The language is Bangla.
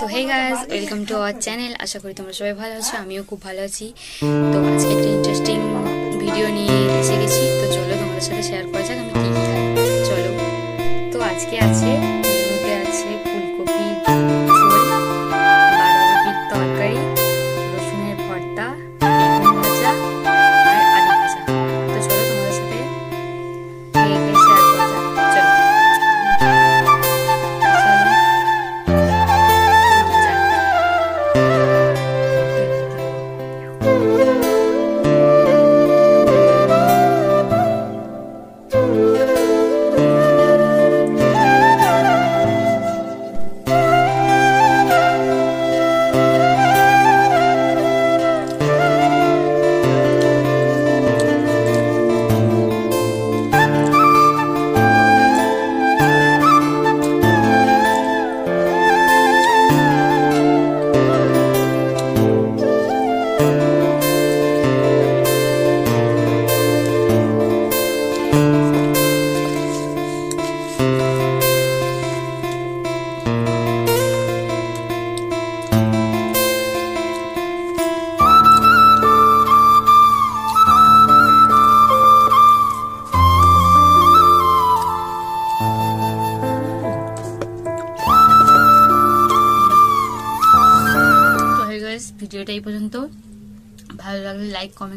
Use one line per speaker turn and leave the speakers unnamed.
তো hey guys, welcome to our channel. আশা করি তোমরা সবাই ভালো আছো, আমিও খুব ভালো আছি। তো আজকে একটা ইন্টারেস্টিং ভিডিও নিয়ে এসে গেছি। তো চলো তোমাদের সাথে শেয়ার করা যাক আমি কী কী খাই। চলো। তো আজকে আছে মেনুতে আছে ফুলকপি ঝোল, বাঁধাকপির তরকারি, রসুনের ভর্তা, বেগুন ভাজা আর আলু ভাজা। তো চলো তোমাদের সাথে খেয়ে খেয়ে শেয়ার করা যাক। চলো। ভিডিওটা এই পর্যন্ত। ভালো লাগলে লাইক, কমেন্ট